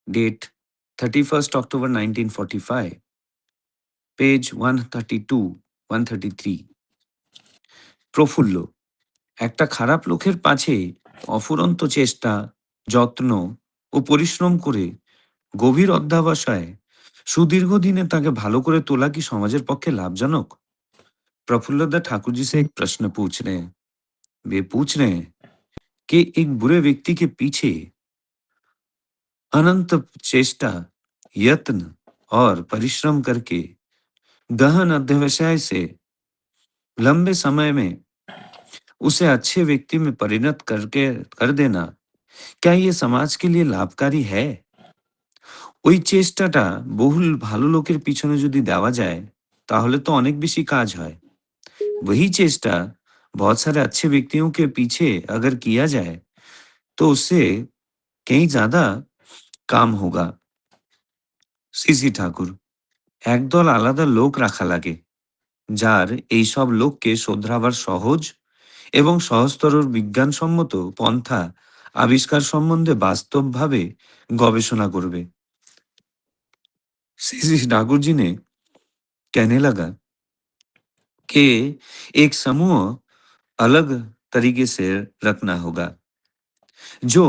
date 31st October 1945, page 132, 133. প্রফুল্ল, একটা খারাপ লোকের পাছে অফুরন্ত চেষ্টা, যত্ন ও পরিশ্রম করে গভীর অধ্যবসায় सुदीर्घ दिने ताके भालो करे तोला की समाजेर पक्षे लाभजनक? प्रफुल्लदा ठाकुर जी से एक प्रश्न पूछ रहे हैं। वे पूछ रहे हैं कि एक बुरे व्यक्ति के पीछे अनंत चेष्टा, यत्न और परिश्रम करके गहन अध्यवसाय से लंबे समय में उसे अच्छे व्यक्ति में परिणत करके कर देना, क्या ये समाज के लिए लाभकारी है? ওই চেষ্টাটা বহুল ভালো লোকের পিছনে যদি দেওয়া যায়, তাহলে তো অনেক বেশি কাজ হয়। वही चेष्टा बहुत सारे अच्छे व्यक्तियों के पीछे अगर किया जाए, तो उससे कहीं ज़्यादा काम होगा। সিসি ঠাকুর, একদল আলাদা লোক রাখা লাগে, যার এইসব লোককে শোধরাবার সহজ এবং সহজতর বিজ্ঞানসম্মত পন্থা আবিষ্কার সম্বন্ধে বাস্তবভাবে গবেষণা করবে। सीसी ठाकुर जी ने कहने लगा कि एक समूह अलग तरीके से रखना होगा, जो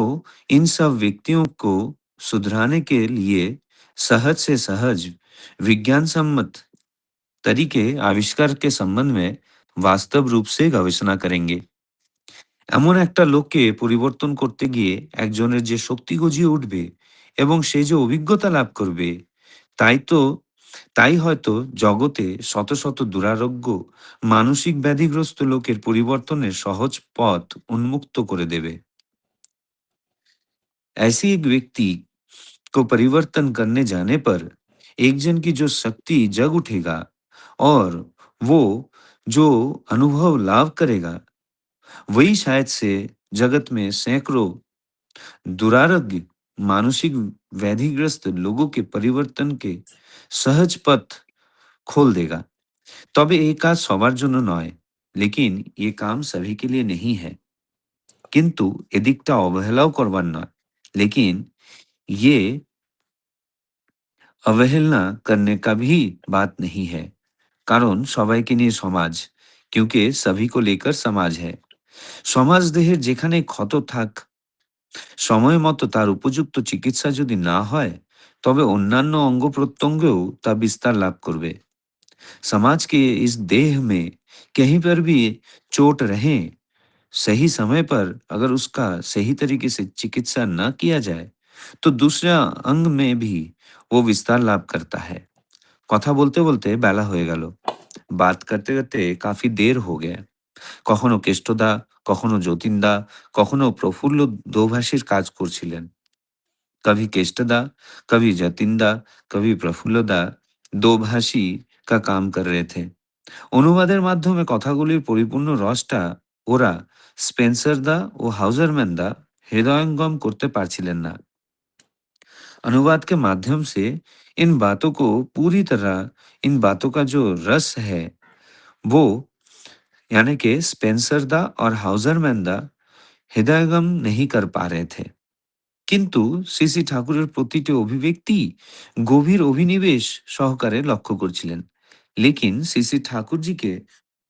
इन सब व्यक्तियों को सुधराने के लिए सहज से सहज विज्ञान सम्मत तरीके आविष्कार के संबंध में वास्तव रूप से गवेषणा करेंगे। এমন একটা লোককে পরিবর্তন করতে গিয়ে একজনের যে শক্তি গজিয়ে উঠবে এবং সে যে অভিজ্ঞতা লাভ করবে, তাই তো তাই হয়তো জগতে শত শত দুরারোগ্য মানসিক ব্যাধিগ্রস্ত লোকের পরিবর্তনের সহজ পথ উন্মুক্ত করে দেবে। ऐसी एक व्यक्ति को परिवर्तन करने जाने पर एक जन की जो शक्ति जग उठेगा और वो जो अनुभव लाभ करेगा, वही शायद से जगत में सैकड़ों दुरारोग्य मानसिक व्याधिग्रस्त लोगों के परिवर्तन के सहज पथ खोल देगा। তবে এই কাজ সবার জন্য নয়, लेकिन ये काम सभी के लिए नहीं है। কিন্তু এদিকটা অবহেলাও করবার নয়, लेकिन ये अवहेलना करने का भी बात नहीं है। কারণ সবাইকে নিয়ে সমাজ, क्योंकि सभी को लेकर समाज है। সমাজ দেহের যেখানে ক্ষত থাক, সময় মতো তার উপযুক্ত চিকিৎসা যদি না হয়, তবে অন্যান্য অঙ্গ প্রত্যঙ্গেও তা বিস্তার লাভ করবে। समाज के इस देह में कहीं पर भी चोट रहे, सही समय पर अगर उसका सही तरीके से चिकित्सा न किया जाए, तो दूसरे अंग में भी वो विस्तार लाभ करता है। কথা বলতে বলতে বেলা হয়ে গেল। বাত করতে করতে কাফি দের হো গয়া। কখনো কেষ্টদা, কখনো যতীনদা, কখনো প্রফুল্ল দোভাষীর কাজ করছিলেন। कभी केष्टदा, कभी जतिनदा, कभी प्रफुल्लदा দোভাষী का काम कर रहे थे। অনুবাদের মাধ্যমে কথাগুলির পরিপূর্ণ রসটা ওরা স্পেন্সারদা ও হাউজারম্যানদা হৃদয়ঙ্গম করতে পারছিলেন না। अनुवाद के माध्यम से इन बातों को पूरी तरह, इन बातों का जो रस है, वो यानी कि स्पेंसरदा और हाउजरमैनदा हृदयगम नहीं कर पा रहे थे। কিন্তু সিসি ঠাকুরের প্রতিটি অভিব্যক্তি গভীর অভিনিবেশ সহকারে লক্ষ্য করছিলেন। लेकिन सीसी ठाकुर जी के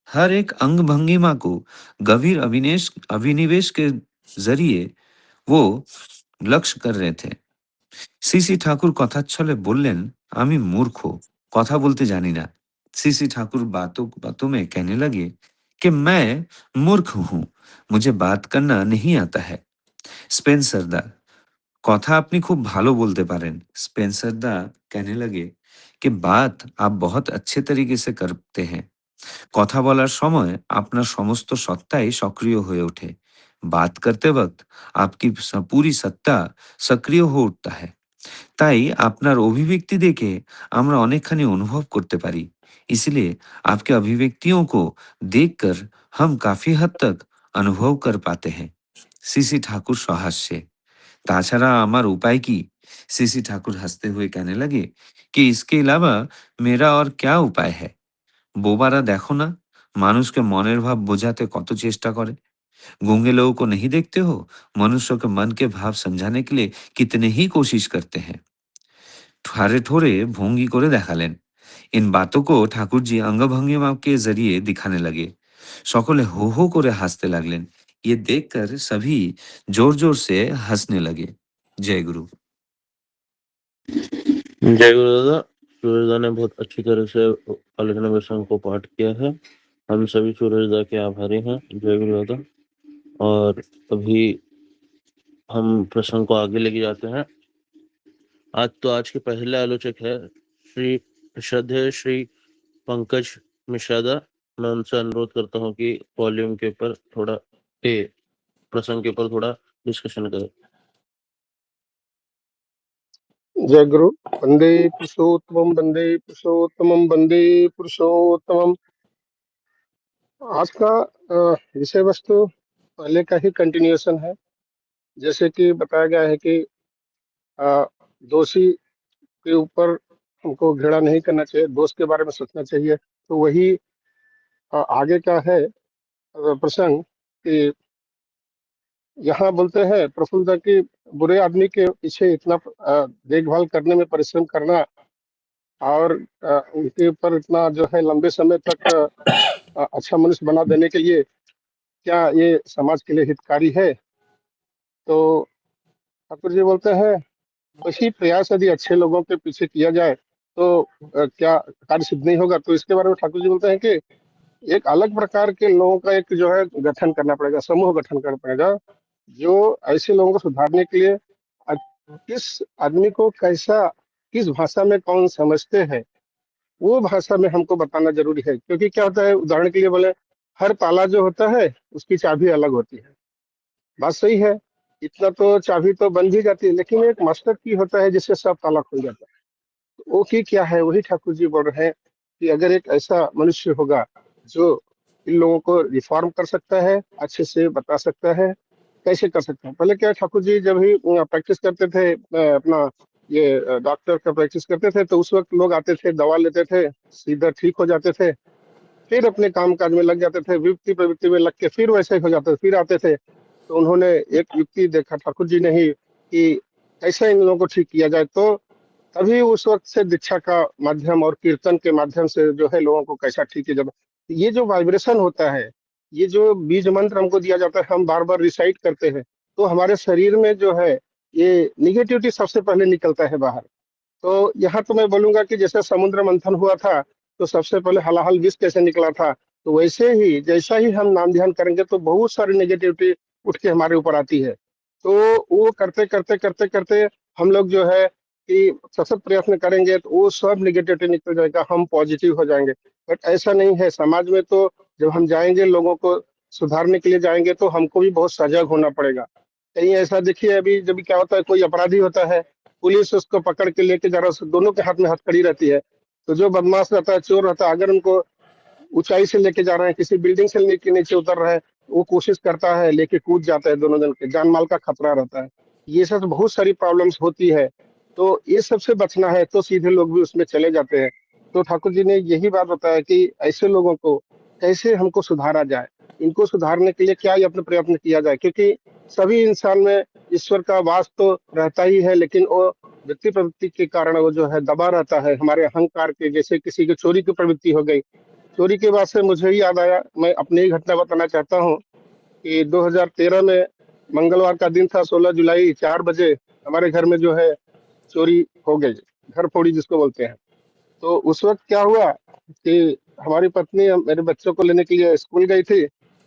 हर एक अंग भंगिमा को गंभीर अभिनिवेश के जरिए वो लक्ष्य कर रहे थे। सीसी ठाकुर কথাচ্ছলে বললেন, আমি মূর্খ, কথা বলতে জানি না। सीसी ठाकुर बातों बातों में कहने लगे कि मैं मूर्ख हूँ, मुझे बात करना नहीं आता है। स्पेंसर दा, কথা আপনি খুব ভালো বলতে পারেন। स्पेंसर दा कहने लगे कि बात आप बहुत अच्छे तरीके से करते हैं। কথা বলার সময় আপনার সমস্ত সত্তাই সক্রিয় হয়ে ওঠে। बात करते वक्त आपकी पूरी सत्ता सक्रिय हो उठता है। তাই আপনার অভিव्यक्ति देखे আমরা অনেকখানি অনুভব করতে পারি। इसलिए आपके अभिव्यक्तियों को देखकर हम काफी हद तक अनुभव कर पाते हैं। सीसी ठाकुर सहास्य, ताछाड़ा আমার उपाय की? सीसी ठाकुर हंसते हुए कहने लगे कि इसके अलावा मेरा और क्या उपाय है? বোবারা দেখো না, মানুষকে মনের ভাব বোঝাতে কত চেষ্টা করে। गूंगे लोगों को नहीं देखते हो? मनुष्यों के मन के भाव समझाने के लिए कितने ही कोशिश करते हैं। ঠারে ঠোরে ভঙ্গি করে দেখালেন। इन बातों को ठाकुर जी अंगभंगिमा के जरिए दिखाने लगे। সকলে हो हो করে হাসতে লাগলেন। ये देखकर सभी जोर जोर से हंसने लगे। जय गुरु। जय गुरुदादा। सूरजदा ने बहुत अच्छी तरह से आलोचना प्रसंग को पाठ किया है। हम सभी सूरजदा के आभारी हैं। जय गुरुदादा। और अभी हम प्रसंग को आगे लेके जाते हैं। आज के पहले आलोचक है श्री श्रद्धेय श्री पंकज मिश्रादा। मैं उनसे अनुरोध करता हूँ कि वॉल्यूम के ऊपर थोड़ा प्रसंग के ऊपर थोड़ा डिस्कशन करें। जय गुरु। वंदे पुरुषोत्तमम वंदे पुरुषोत्तमम वंदे पुरुषोत्तमम। आज का विषय वस्तु पहले का ही कंटिन्यूएशन है। जैसे कि बताया गया है कि दोषी के ऊपर हमको घृणा नहीं करना चाहिए, दोष के बारे में सोचना चाहिए। तो वही आगे का है प्रसंग कि यहाँ बोलते हैं प्रफुल्लता की बुरे आदमी के पीछे इतना देखभाल करने में परिश्रम करना और उनके ऊपर इतना जो है लंबे समय तक अच्छा मनुष्य बना देने के लिए क्या ये समाज के लिए हितकारी है? तो ठाकुर जी बोलते हैं वही प्रयास यदि अच्छे लोगों के पीछे किया जाए तो क्या कार्य सिद्ध नहीं होगा? तो इसके बारे में ठाकुर जी बोलते हैं कि एक अलग प्रकार के लोगों का एक जो है गठन करना पड़ेगा, समूह गठन करना पड़ेगा, जो ऐसे लोगों को सुधारने के लिए किस आदमी को कैसा, किस भाषा में कौन समझते हैं, वो भाषा में हमको बताना जरूरी है। क्योंकि क्या होता है, उदाहरण के लिए बोले, हर ताला जो होता है उसकी चाबी अलग होती है। बात सही है, इतना तो चाबी तो बन भी जाती है, लेकिन एक मास्टर की होता है जिससे सब ताला खुल जाता है। तो वो की क्या है, वही ठाकुर जी बोल रहे हैं कि अगर एक ऐसा मनुष्य होगा जो इन लोगों को रिफॉर्म कर सकता है, अच्छे से बता सकता है कैसे कर सकते हैं। पहले क्या ठाकुर जी जब ही प्रैक्टिस करते थे, अपना ये डॉक्टर का प्रैक्टिस करते थे, तो उस वक्त लोग आते थे, दवा लेते थे, सीधा ठीक हो जाते थे, फिर अपने काम काज में लग जाते थे, विपत्ति प्रवृत्ति में लग के फिर वैसे ही हो जाते थे, फिर आते थे। तो उन्होंने एक युक्ति देखा ठाकुर जी ने ही कि कैसे इन लोगों को ठीक किया जाए। तो तभी उस वक्त से दीक्षा का माध्यम और कीर्तन के माध्यम से जो है लोगों को कैसा ठीक किया जाता है। ये जो वाइब्रेशन होता है, ये जो बीज मंत्र हमको दिया जाता है, हम बार बार रिसाइट करते हैं, तो हमारे शरीर में जो है ये निगेटिविटी सबसे पहले निकलता है बाहर। तो यहाँ तो मैं बोलूंगा कि जैसे समुद्र मंथन हुआ था तो सबसे पहले हलाहल विष कैसे निकला था, तो वैसे ही जैसा ही हम नाम ध्यान करेंगे तो बहुत सारी नेगेटिविटी उठ के हमारे ऊपर आती है। तो वो करते करते करते करते हम लोग जो है कि सतत प्रयत्न करेंगे तो वो सब नेगेटिविटी निकल जाएगा, हम पॉजिटिव हो जाएंगे। बट ऐसा नहीं है, समाज में तो जब हम जाएंगे लोगों को सुधारने के लिए जाएंगे तो हमको भी बहुत सजग होना पड़ेगा। कहीं ऐसा देखिए, अभी जब क्या होता है, कोई अपराधी होता है, पुलिस उसको पकड़ के लेके जा रहा है, दोनों के हाथ में हथकड़ी रहती है। तो जो बदमाश रहता है, चोर रहता है, अगर उनको ऊंचाई से लेके जा रहे हैं, किसी बिल्डिंग से लेके नीचे उतर रहा है, वो कोशिश करता है, लेके कूद जाता है, दोनों जन के जान माल का खतरा रहता है। ये सब बहुत सारी प्रॉब्लम्स होती है। तो ये सबसे बचना है तो सीधे लोग भी उसमें चले जाते हैं। तो ठाकुर जी ने यही बात बताया कि ऐसे लोगों को कैसे हमको सुधारा जाए, इनको सुधारने के लिए क्या यत्न प्रयत्न किया जाए। क्योंकि सभी इंसान में ईश्वर का वास तो रहता ही है, लेकिन वो व्यक्ति प्रवृत्ति के कारण वो जो है दबा रहता है हमारे अहंकार के। जैसे किसी की चोरी की प्रवृत्ति हो गई, चोरी के बाद से मुझे ही याद आया, मैं अपनी ही घटना बताना चाहता हूँ कि 2013 में मंगलवार का दिन था, 16 जुलाई, 4 बजे हमारे घर में जो है चोरी हो गई, घर फोड़ी जिसको बोलते हैं। तो उस वक्त क्या हुआ कि हमारी पत्नी मेरे बच्चों को लेने के लिए स्कूल गई थी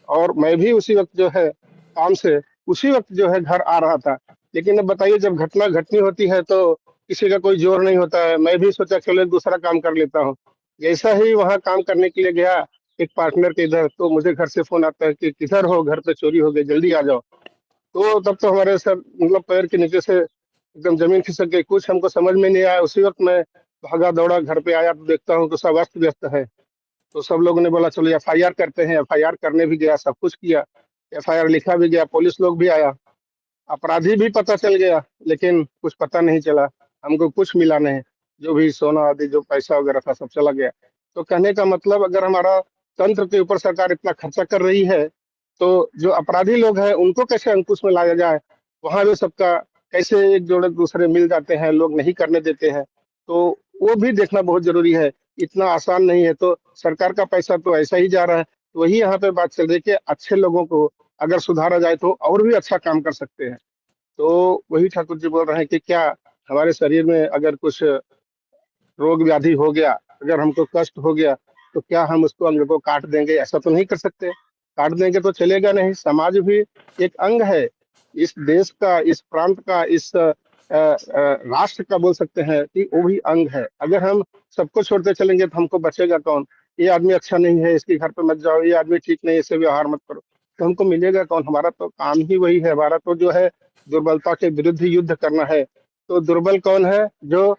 और मैं भी उसी वक्त जो है काम से उसी वक्त जो है घर आ रहा था। लेकिन अब बताइए, जब घटना घटनी होती है तो किसी का कोई जोर नहीं होता है। मैं भी सोचा चलो एक दूसरा काम कर लेता हूँ। जैसा ही वहां काम करने के लिए गया एक पार्टनर के इधर, तो मुझे घर से फोन आता है कि किधर हो, घर पे चोरी हो गई, जल्दी आ जाओ। तो तब तो हमारे सर मतलब पैर के नीचे से एकदम जमीन खिसक गई, कुछ हमको समझ में नहीं आया। उसी वक्त मैं भागा दौड़ा घर पे आया तो देखता हूँ तो सब अस्त व्यस्त है। तो सब लोगों ने बोला चलो एफआईआर करते हैं। एफआईआर करने भी गया, सब कुछ किया, एफआईआर लिखा भी गया, पुलिस लोग भी आया, अपराधी भी पता चल गया, लेकिन कुछ पता नहीं चला, हमको कुछ मिला नहीं। जो भी सोना आदि जो पैसा वगैरह था सब चला गया। तो कहने का मतलब, अगर हमारा तंत्र के ऊपर सरकार इतना खर्चा कर रही है तो जो अपराधी लोग हैं उनको कैसे अंकुश में लाया जाए, वहां भी सबका कैसे एक जोड़े दूसरे मिल जाते हैं, लोग नहीं करने देते हैं, तो वो भी देखना बहुत जरूरी है। इतना आसान नहीं है, तो सरकार का पैसा तो ऐसा ही जा रहा है। तो वही यहाँ पे बात चल रही है कि अच्छे लोगों को अगर सुधारा जाए तो और भी अच्छा काम कर सकते हैं। तो वही ठाकुर जी बोल रहे हैं कि क्या हमारे शरीर में अगर कुछ रोग व्याधि हो गया, अगर हमको कष्ट हो गया, तो क्या हम उसको अंग को काट देंगे? ऐसा तो नहीं कर सकते। काट देंगे तो चलेगा नहीं। समाज भी एक अंग है इस देश का, इस प्रांत का, इस राष्ट्र का बोल सकते हैं कि वो भी अंग है। अगर हम सबको छोड़ते चलेंगे तो हमको बचेगा कौन? ये आदमी अच्छा नहीं है, इसके घर पे मत जाओ, ये आदमी ठीक नहीं है, इससे व्यवहार मत करो, तो हमको मिलेगा कौन? हमारा तो काम ही वही है। हमारा तो जो है दुर्बलता के विरुद्ध युद्ध करना है। तो दुर्बल कौन है? जो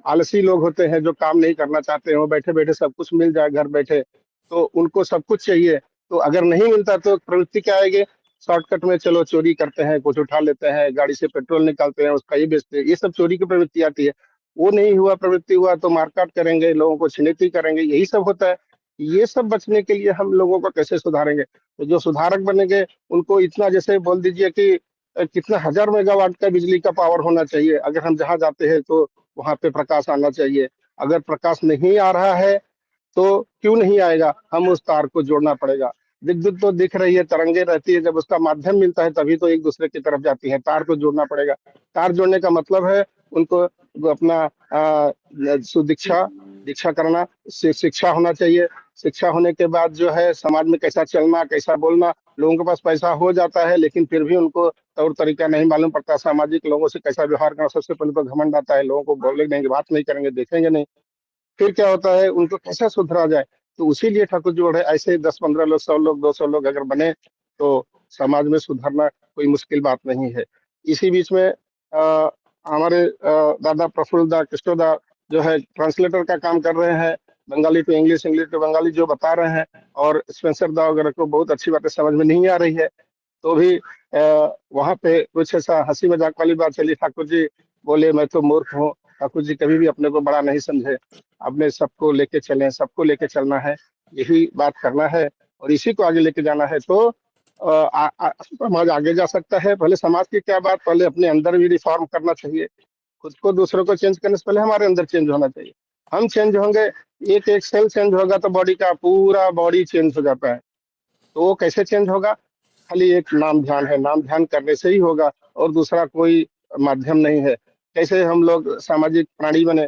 आलसी लोग होते हैं, जो काम नहीं करना चाहते हैं, वो बैठे बैठे सब कुछ मिल जाए घर बैठे, तो उनको सब कुछ चाहिए। तो अगर नहीं मिलता तो प्रवृत्ति क्या आएगी? शॉर्टकट में चलो चोरी करते हैं, कुछ उठा लेते हैं, गाड़ी से पेट्रोल निकालते हैं, उसका ये बेचते हैं, ये सब चोरी की प्रवृत्ति आती है। वो नहीं हुआ, प्रवृत्ति हुआ तो मारकाट करेंगे, लोगों को छिनैती करेंगे, यही सब होता है। ये सब बचने के लिए हम लोगों को कैसे सुधारेंगे? तो जो सुधारक बनेंगे उनको इतना, जैसे बोल दीजिए कि कितना 1000 मेगावाट का बिजली का पावर होना चाहिए, अगर हम जहाँ जाते हैं तो वहां पे प्रकाश आना चाहिए। अगर प्रकाश नहीं आ रहा है तो क्यों नहीं आएगा? हम उस तार को जोड़ना पड़ेगा। विद्युत तो दिख रही है, तरंगे रहती है, जब उसका माध्यम मिलता है तभी तो एक दूसरे की तरफ जाती है। तार को जोड़ना पड़ेगा। तार जोड़ने का मतलब है उनको अपना सुदीक्षा दीक्षा करना, शिक्षा होना चाहिए। शिक्षा होने के बाद जो है समाज में कैसा चलना, कैसा बोलना। लोगों के पास पैसा हो जाता है लेकिन फिर भी उनको तौर तरीका नहीं मालूम पड़ता, सामाजिक लोगों से कैसा व्यवहार करना। सबसे पहले तो घमंड आता है, लोगों को बोले नहीं, बात नहीं करेंगे, देखेंगे नहीं। फिर क्या होता है, उनको कैसे सुधरा जाए? तो उसी लिए ठाकुर जी बोले ऐसे 10-15 लोग, 100 लोग, 200 लोग अगर बने तो समाज में सुधरना कोई मुश्किल बात नहीं है। इसी बीच में हमारे दादा प्रफुल्ल दा कृष्णो दा जो है ट्रांसलेटर का काम कर रहे हैं, Bengali to English, English to Bengali जो बता रहे हैं। और स्पेंसर दा वगैरह को बहुत अच्छी बातें समझ में नहीं आ रही है, तो भी वहां पे कुछ ऐसा हंसी मजाक वाली बात चली। ठाकुर जी बोले मैं तो मूर्ख हूँ। ठाकुर जी कभी भी अपने को बड़ा नहीं समझे, अपने सबको लेके चले, सबको लेके चलना है, यही बात करना है और इसी को आगे लेके जाना है। तो समाज आगे जा सकता है। पहले समाज की क्या बात, पहले अपने अंदर भी रिफॉर्म करना चाहिए। खुद को दूसरों को चेंज करने से पहले हमारे अंदर चेंज होना चाहिए। हम चेंज होंगे, एक एक सेल चेंज होगा तो बॉडी का पूरा बॉडी चेंज हो जाता है। तो वो कैसे चेंज होगा? खाली एक नाम ध्यान है, नाम ध्यान करने से ही होगा, और दूसरा कोई माध्यम नहीं है। कैसे हम लोग सामाजिक प्राणी बने,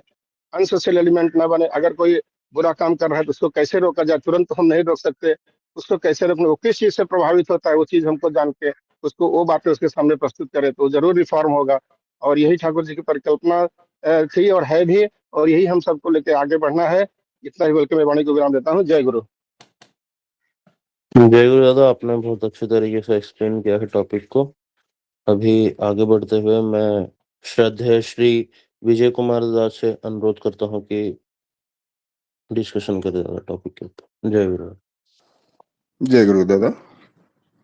अनसोशल एलिमेंट ना बने। अगर कोई बुरा काम कर रहा है तो उसको कैसे रोका जाए? तुरंत तो हम नहीं रोक सकते। उसको कैसे रोकना, वो किस चीज से प्रभावित होता है, वो चीज हमको जान के उसको वो बातें उसके सामने प्रस्तुत करें तो जरूर रिफॉर्म होगा। और यही ठाकुर जी की परिकल्पना थी और है भी, और यही हम सबको लेके आगे बढ़ना है। इतना ही बोल के मैं वाणी को विराम देता हूँ। जय गुरु। जय गुरु दादा, आपने बहुत अच्छे तरीके से एक्सप्लेन किया है टॉपिक को। अभी आगे बढ़ते हुए मैं श्रद्धेय श्री विजय कुमार दादा से अनुरोध करता हूँ कि डिस्कशन करें दादा टॉपिक के ऊपर। जय गुरु। जय गुरु दादा।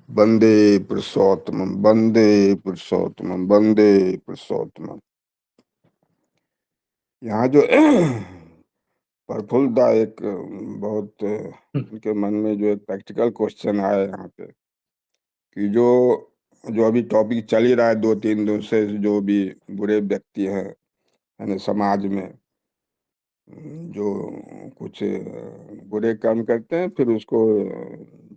वंदे पुरुषोत्तमम, वंदे पुरुषोत्तमम, वंदे पुरुषोत्तमम। यहाँ जो प्रफुल्ल दा एक बहुत उनके मन में जो एक प्रैक्टिकल क्वेश्चन आया यहाँ पे कि जो अभी टॉपिक चल ही रहा है 2-3 दिन से, जो भी बुरे व्यक्ति हैं यानी समाज में जो कुछ बुरे काम करते हैं फिर उसको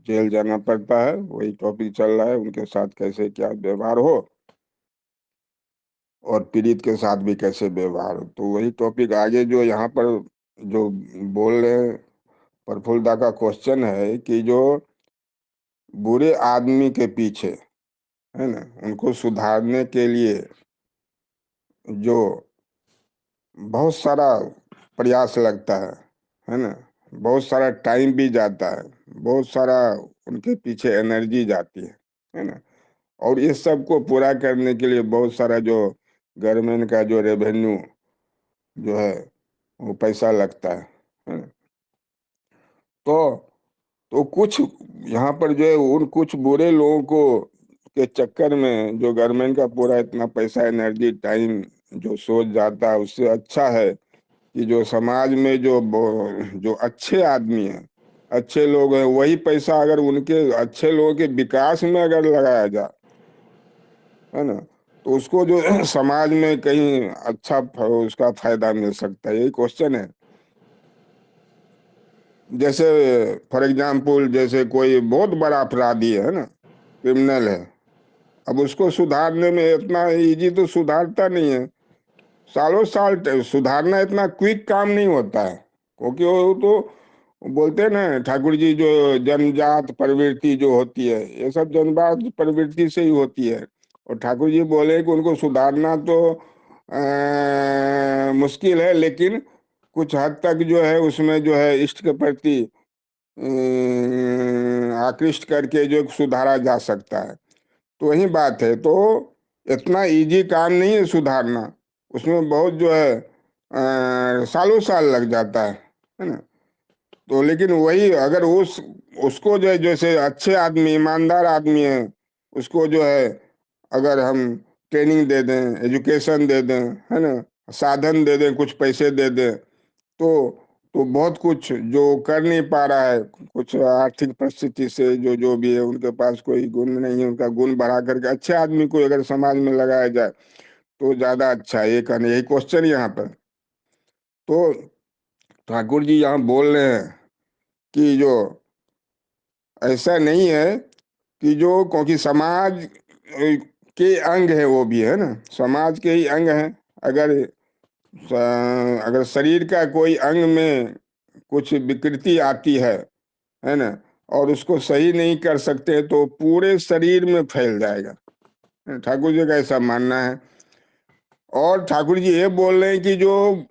जेल जाना पड़ता है, वही टॉपिक चल रहा है। उनके साथ कैसे क्या व्यवहार हो और पीड़ित के साथ भी कैसे व्यवहार हो, तो वही टॉपिक आगे जो यहाँ पर जो बोल रहे हैं प्रफुल्ल दा का क्वेश्चन है कि जो बुरे आदमी के पीछे है ना, उनको सुधारने के लिए जो बहुत सारा प्रयास लगता है ना, बहुत सारा टाइम भी जाता है, बहुत सारा उनके पीछे एनर्जी जाती है ना। और इस सब को पूरा करने के लिए बहुत सारा जो गवर्नमेंट का जो रेवेन्यू जो है वो पैसा लगता है ना। तो कुछ यहाँ पर जो है उन कुछ बुरे लोगों को के चक्कर में जो गवर्नमेंट का पूरा इतना पैसा, एनर्जी, टाइम जो सोच जाता है, उससे अच्छा है कि जो समाज में जो अच्छे आदमी हैं अच्छे लोग हैं, वही पैसा अगर उनके अच्छे लोगों के विकास में अगर लगाया जाए, है ना, तो उसको जो समाज में कहीं अच्छा उसका फायदा मिल सकता है। यही क्वेश्चन है। जैसे फॉर एग्जाम्पल, जैसे कोई बहुत बड़ा अपराधी है ना, क्रिमिनल है, अब उसको सुधारने में इतना इजी तो सुधारता नहीं है, सालों साल सुधारना इतना क्विक काम नहीं होता है, क्योंकि वो तो बोलते हैं ना ठाकुर जी, जो जन्मजात प्रवृत्ति जो होती है, ये सब जन्मजात प्रवृत्ति से ही होती है। और ठाकुर जी बोले कि उनको सुधारना तो मुश्किल है, लेकिन कुछ हद तक जो है उसमें जो है इष्ट के प्रति आकृष्ट करके जो सुधारा जा सकता है। तो वही बात है। तो इतना इजी काम नहीं है सुधारना, उसमें बहुत जो है सालों साल लग जाता है ना। तो लेकिन वही अगर उसको जो है, जैसे अच्छे आदमी, ईमानदार आदमी है, उसको जो है अगर हम ट्रेनिंग दे दें, एजुकेशन दे दें, है ना, साधन दे दें, कुछ पैसे दे दें, तो बहुत कुछ जो कर नहीं पा रहा है, कुछ आर्थिक परिस्थिति से जो भी है, उनके पास कोई गुण नहीं है, उनका गुण बढ़ा करके अच्छे आदमी को अगर समाज में लगाया जाए तो ज्यादा अच्छा है। ये कहने, यही क्वेश्चन यहाँ पर। तो ठाकुर जी यहाँ बोल रहे हैं कि जो ऐसा नहीं है कि जो, क्योंकि समाज के अंग है वो भी, है ना, समाज के ही अंग है। अगर शरीर का कोई अंग में कुछ विकृति आती है ना, और उसको सही नहीं कर सकते तो पूरे शरीर में फैल जाएगा। ठाकुर जी का ऐसा मानना है। और ठाकुर जी ये बोल रहे हैं कि जो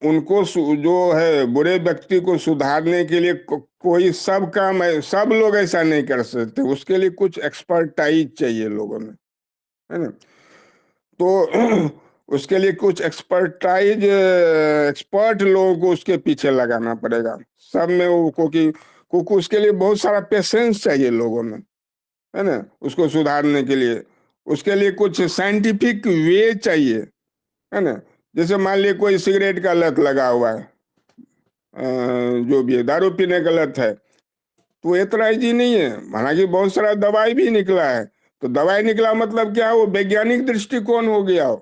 उनको जो है बुरे व्यक्ति को सुधारने के लिए कोई सब काम है, सब लोग ऐसा नहीं कर सकते, उसके लिए कुछ एक्सपर्टाइज चाहिए लोगों में, है ना। तो उसके लिए कुछ एक्सपर्ट लोगों को उसके पीछे लगाना पड़ेगा सब में, वो क्योंकि उसके लिए बहुत सारा पेशेंस चाहिए लोगों में, है ना, उसको सुधारने के लिए। उसके लिए कुछ साइंटिफिक वे चाहिए, है ना। जैसे मान लिया कोई सिगरेट का लत लगा हुआ है, जो भी है, दारू पीने का लत है, तो इतना इजी नहीं है। हालांकि बहुत सारा दवाई भी निकला है, तो दवाई निकला मतलब क्या, वो वैज्ञानिक दृष्टिकोण हो गया हो,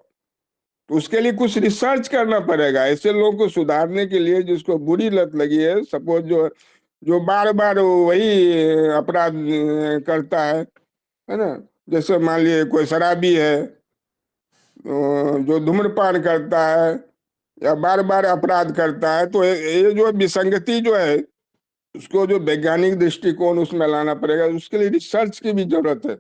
तो उसके लिए कुछ रिसर्च करना पड़ेगा। ऐसे लोगों को सुधारने के लिए जिसको बुरी लत लगी है, सपोज जो बार बार वही अपराध करता है ना, जैसे मान लिए कोई शराबी है, जो धूम्रपान करता है या बार बार अपराध करता है, तो ये जो विसंगति जो है, उसको जो वैज्ञानिक दृष्टिकोण उसमें लाना पड़ेगा। उसके लिए रिसर्च की भी जरूरत है।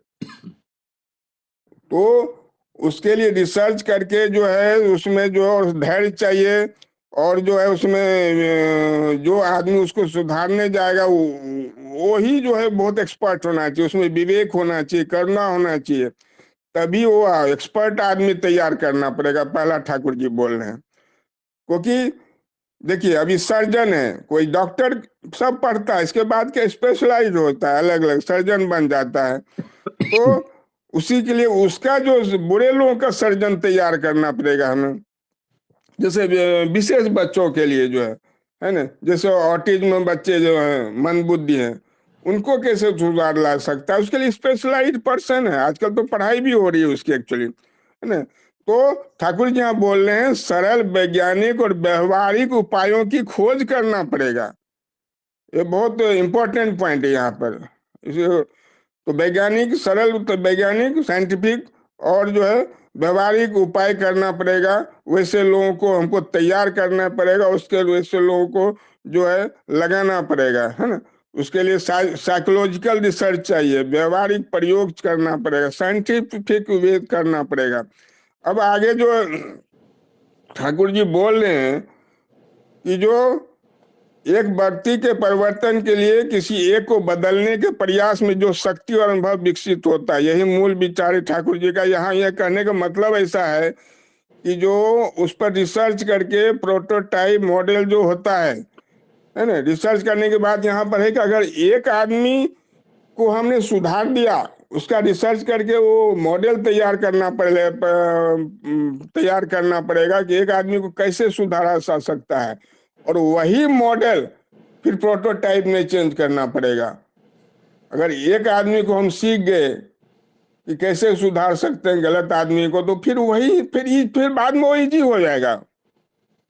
तो उसके लिए रिसर्च करके जो है उसमें जो है धैर्य चाहिए, और जो है उसमें जो आदमी उसको सुधारने जाएगा वो ही जो है बहुत एक्सपर्ट होना चाहिए, उसमें विवेक होना चाहिए, करुणा होना चाहिए, तभी वो एक्सपर्ट आदमी तैयार करना पड़ेगा। पहला ठाकुर जी बोल रहे हैं। क्योंकि देखिए, अभी सर्जन है, कोई डॉक्टर सब पढ़ता है, इसके बाद क्या स्पेशलाइज होता है, अलग अलग सर्जन बन जाता है। तो उसी के लिए उसका जो बुरे लोगों का सर्जन तैयार करना पड़ेगा हमें। जैसे विशेष बच्चों के लिए जो है ना, जैसे ऑटिज्म बच्चे जो हैं, मंद बुद्धि हैं, उनको कैसे सुधार ला सकता है, उसके लिए स्पेशलाइज्ड पर्सन है। आजकल तो पढ़ाई भी हो रही है उसकी एक्चुअली, है ना। तो ठाकुर जी यहाँ बोल रहे हैं सरल वैज्ञानिक और व्यवहारिक उपायों की खोज करना पड़ेगा। ये बहुत इंपॉर्टेंट पॉइंट है यहाँ पर। इसे तो वैज्ञानिक, सरल तो वैज्ञानिक, साइंटिफिक, और जो है व्यवहारिक उपाय करना पड़ेगा। वैसे लोगों को हमको तैयार करना पड़ेगा, उसके वैसे लोगों को जो है लगाना पड़ेगा, है ना। उसके लिए साइकोलॉजिकल रिसर्च चाहिए, व्यवहारिक प्रयोग करना पड़ेगा, साइंटिफिक वे करना पड़ेगा। अब आगे जो ठाकुर जी बोल रहे हैं कि जो एक व्यक्ति के परिवर्तन के लिए किसी एक को बदलने के प्रयास में जो शक्ति और अनुभव विकसित होता है, यही मूल विचार है ठाकुर जी का। यहाँ यह कहने का मतलब ऐसा है कि जो उस पर रिसर्च करके प्रोटोटाइप मॉडल जो होता है ना, रिसर्च करने के बाद यहाँ पर है कि अगर एक आदमी को हमने सुधार दिया, उसका रिसर्च करके वो मॉडल तैयार करना पड़ेगा कि एक आदमी को कैसे सुधारा जा सकता है। और वही मॉडल फिर प्रोटोटाइप में चेंज करना पड़ेगा। अगर एक आदमी को हम सीख गए कि कैसे सुधार सकते हैं गलत आदमी को, तो फिर बाद में वो इजी हो जाएगा।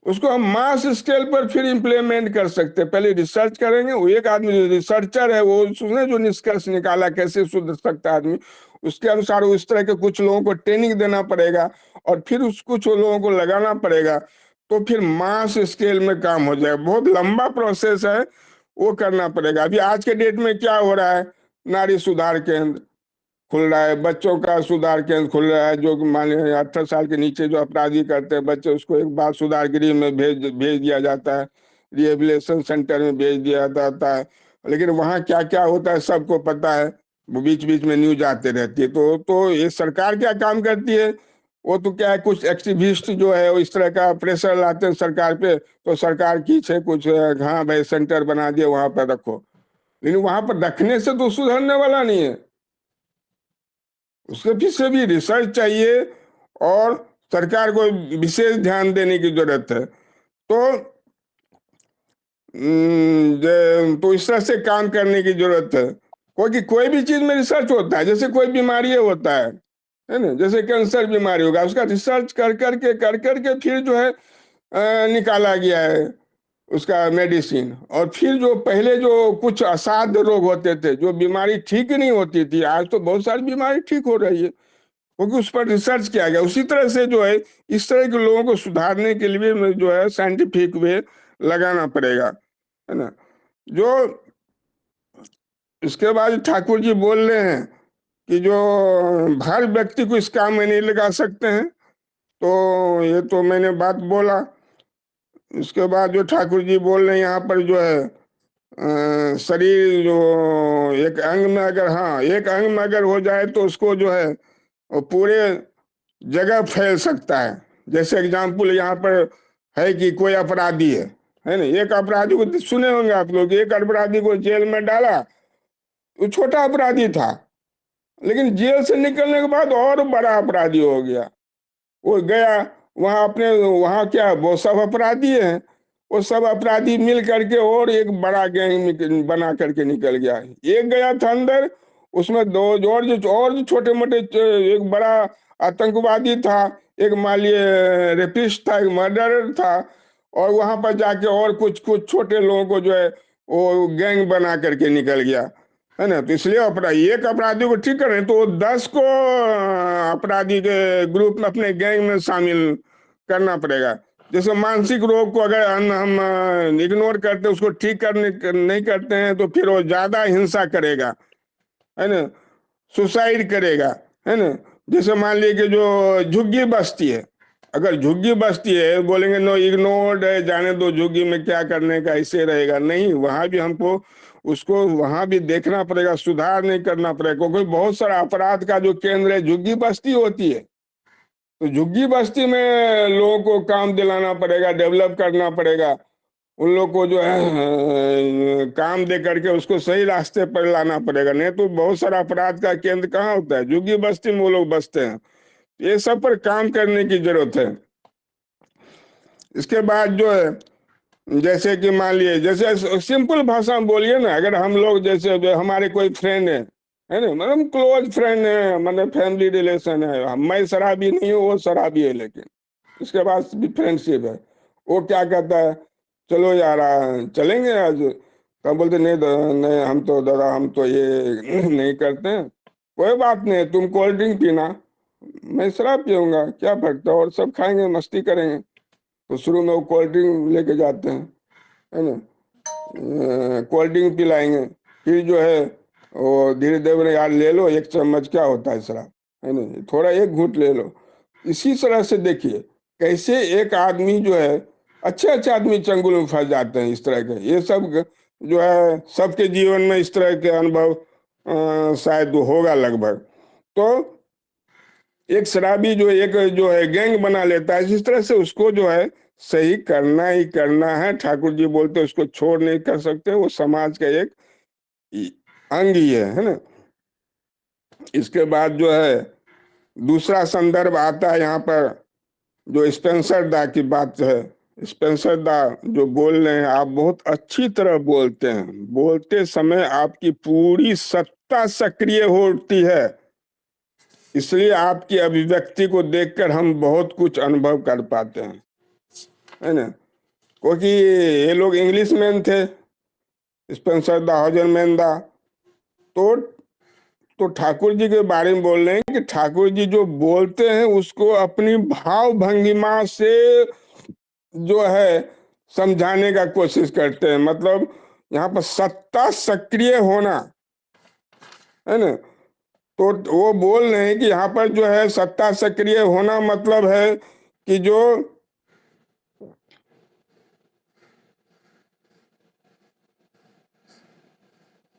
उसको हम मास स्केल पर फिर इम्प्लीमेंट कर सकते हैं। पहले रिसर्च करेंगे, वो एक आदमी जो रिसर्चर है वो उसने जो निष्कर्ष निकाला कैसे सुधर सकता है आदमी, उसके अनुसार उस तरह के कुछ लोगों को ट्रेनिंग देना पड़ेगा और फिर उस कुछ लोगों को लगाना पड़ेगा, तो फिर मास स्केल में काम हो जाएगा। बहुत लंबा प्रोसेस है, वो करना पड़ेगा। अभी आज के डेट में क्या हो रहा है, नारी सुधार केंद्र खुल रहा है, बच्चों का सुधार केंद्र खुल रहा है, जो मान लीजिए 18 साल के नीचे जो अपराधी करते हैं बच्चे, उसको एक बार सुधार गृह में भेज दिया जाता है, रिहेबिलिटेशन सेंटर में भेज दिया जाता है। लेकिन वहाँ क्या क्या होता है सबको पता है, वो बीच बीच में न्यूज आते रहती है। तो ये सरकार क्या काम करती है, वो तो क्या है, कुछ एक्टिविस्ट जो है वो इस तरह का प्रेशर लाते हैं सरकार पे, तो सरकार की से कुछ हाँ भाई सेंटर बना दिए वहां पर रखो, लेकिन वहां पर रखने से तो सुधरने वाला नहीं है। उसके पीछे भी रिसर्च चाहिए और सरकार को विशेष ध्यान देने की जरूरत है। तो इस तरह से काम करने की जरूरत है। कोई भी चीज में रिसर्च होता है, जैसे कोई बीमारी होता है ना, जैसे कैंसर बीमारी होगा, उसका रिसर्च कर करके फिर जो है निकाला गया है उसका मेडिसिन। और फिर जो पहले जो कुछ असाध्य रोग होते थे, जो बीमारी ठीक नहीं होती थी, आज तो बहुत सारी बीमारी ठीक हो रही है, क्योंकि उस पर रिसर्च किया गया। उसी तरह से जो है इस तरह के लोगों को सुधारने के लिए जो है साइंटिफिक वे लगाना पड़ेगा, है ना। जो इसके बाद ठाकुर जी बोल रहे हैं कि जो हर व्यक्ति को इस काम में नहीं लगा सकते हैं, तो ये तो मैंने बात बोला। इसके बाद जो ठाकुर जी बोल रहे हैं यहाँ पर जो है शरीर जो एक अंग में अगर, हाँ एक अंग में अगर हो जाए तो उसको जो है वो पूरे जगह फैल सकता है। जैसे एग्जाम्पल यहाँ पर है कि कोई अपराधी है ना, एक अपराधी को सुने होंगे आप लोग, एक अपराधी को जेल में डाला, वो छोटा अपराधी था, लेकिन जेल से निकलने के बाद और बड़ा अपराधी हो गया। वो गया वहां क्या, वो सब अपराधी हैं, वो सब अपराधी मिल करके और एक बड़ा गैंग बना करके निकल गया। एक गया था अंदर, उसमें दो और जो छोटे मोटे एक बड़ा आतंकवादी था, एक मालिय रेपिस्ट था, एक मर्डरर था, और वहां पर जाके और कुछ छोटे लोगों को जो है वो गैंग बना करके निकल गया, है ना। तो इसलिए एक अपराधी को ठीक करें तो 10 को अपराधी के ग्रुप में अपने गैंग में शामिल करना पड़ेगा। जैसे मानसिक रोग को अगर हम इग्नोर करते, उसको ठीक करने नहीं करते हैं, तो फिर वो ज्यादा हिंसा करेगा, है ना, सुसाइड करेगा, है ना। जैसे मान लीजिए कि जो झुग्गी बस्ती है, अगर झुग्गी बस्ती है, बोलेंगे नो इग्नोर्ड है, जाने दो झुग्गी में क्या करने का, ऐसे रहेगा, नहीं, वहां भी हमको उसको वहां भी देखना पड़ेगा, सुधार नहीं करना पड़ेगा, क्योंकि बहुत सारा अपराध का जो केंद्र है झुग्गी बस्ती होती है। तो झुग्गी बस्ती में लोगों को काम दिलाना पड़ेगा, डेवलप करना पड़ेगा, उन लोग को जो है काम दे करके उसको सही रास्ते पर लाना पड़ेगा। नहीं तो बहुत सारा अपराध का केंद्र कहाँ होता है, झुग्गी बस्ती में वो लोग बसते हैं। ये सब पर काम करने की जरूरत है। इसके बाद जो है, जैसे कि मान लिए, जैसे सिंपल भाषा में बोलिए ना, अगर हम लोग जैसे जो हमारे कोई फ्रेंड है ना, मतलब क्लोज फ्रेंड है, मतलब फैमिली रिलेशन है, मैं शराबी नहीं हूँ, वो शराबी है, लेकिन इसके बाद भी फ्रेंडशिप है। वो क्या कहता है, चलो यार चलेंगे आज, तब बोलते नहीं नहीं हम तो दादा हम तो ये नहीं करते हैं। कोई बात नहीं, तुम कोल्ड ड्रिंक पीना, मैं शराब पीऊंगा, क्या फर्क है, और सब खाएंगे मस्ती करेंगे। तो शुरू में वो कोल्ड ड्रिंक लेके जाते हैं, है ना, कोल्ड ड्रिंक पिलाएंगे, फिर जो है वो धीरे धीरे यार ले लो 1 चम्मच, क्या होता है शराब, है ना, थोड़ा 1 घूंट ले लो। इसी तरह से देखिए कैसे एक आदमी जो है, अच्छे आदमी चंगुल में फंस जाते हैं इस तरह के। ये सब जो है सबके जीवन में इस तरह के अनुभव शायद होगा लगभग। तो एक शराबी जो है गैंग बना लेता है, इस तरह से उसको जो है सही करना ही करना है। ठाकुर जी बोलते हैं उसको छोड़ नहीं कर सकते, वो समाज का एक अंग ही है ना। इसके बाद जो है दूसरा संदर्भ आता है यहाँ पर, जो स्पेंसर दा की बात है, स्पेंसर दा जो बोल रहे हैं, आप बहुत अच्छी तरह बोलते हैं। बोलते समय आपकी पूरी सत्ता सक्रिय होती है, इसलिए आपकी अभिव्यक्ति को देखकर हम बहुत कुछ अनुभव कर पाते हैं, है ना। क्योंकि ये लोग इंग्लिश मैन थे, स्पेंसर दा, हॉजरमैन दा। तो ठाकुर जी के बारे में बोल रहे हैं कि ठाकुर जी जो बोलते हैं उसको अपनी भाव भंगिमा से जो है समझाने का कोशिश करते हैं। मतलब यहाँ पर सत्ता सक्रिय होना, है ना। तो वो बोल रहे हैं कि यहाँ पर जो है सत्ता सक्रिय होना मतलब है कि जो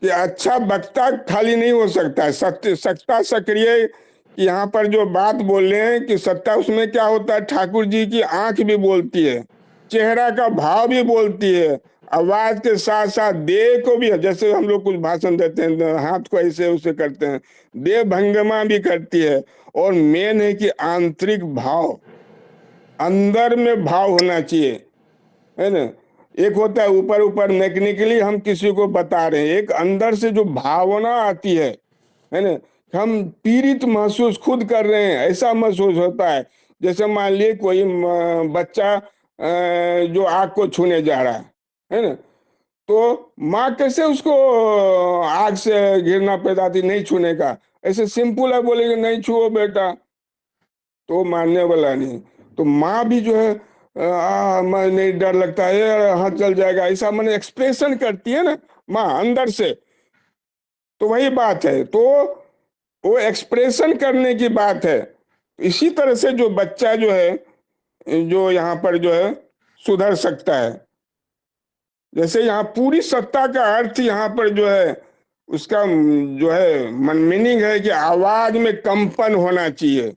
कि अच्छा वक्ता खाली नहीं हो सकता है, सत्य सत्ता सक्रिय। यहाँ पर जो बात बोल रहे हैं कि सत्ता, उसमें क्या होता है, ठाकुर जी की आंख भी बोलती है, चेहरा का भाव भी बोलती है, आवाज के साथ साथ देह को भी, जैसे हम लोग कुछ भाषण देते हैं हाथ को ऐसे उसे करते हैं, देह भंगिमा भी करती है। और मेन है कि आंतरिक भाव, अंदर में भाव होना चाहिए, है ना। एक होता है ऊपर ऊपर मैकेनिकली हम किसी को बता रहे हैं, एक अंदर से जो भावना आती है ना, हम पीड़ित महसूस खुद कर रहे हैं, ऐसा महसूस होता है। जैसे मान लिए कोई बच्चा जो आग को छूने जा रहा है ना, तो माँ कैसे उसको आग से घिरना पैदा थी नहीं छूने का, ऐसे सिंपल है, बोलेगी नहीं छुओ बेटा, तो मानने वाला नहीं। तो माँ भी जो है मैं नहीं, डर लगता है, हाथ जल जाएगा, ऐसा मैंने एक्सप्रेशन करती है ना माँ अंदर से। तो वही बात है, तो वो एक्सप्रेशन करने की बात है। इसी तरह से जो बच्चा जो है, जो यहाँ पर जो है सुधर सकता है। जैसे यहाँ पूरी सत्ता का अर्थ यहाँ पर जो है उसका जो है मन मीनिंग है कि आवाज में कंपन होना चाहिए,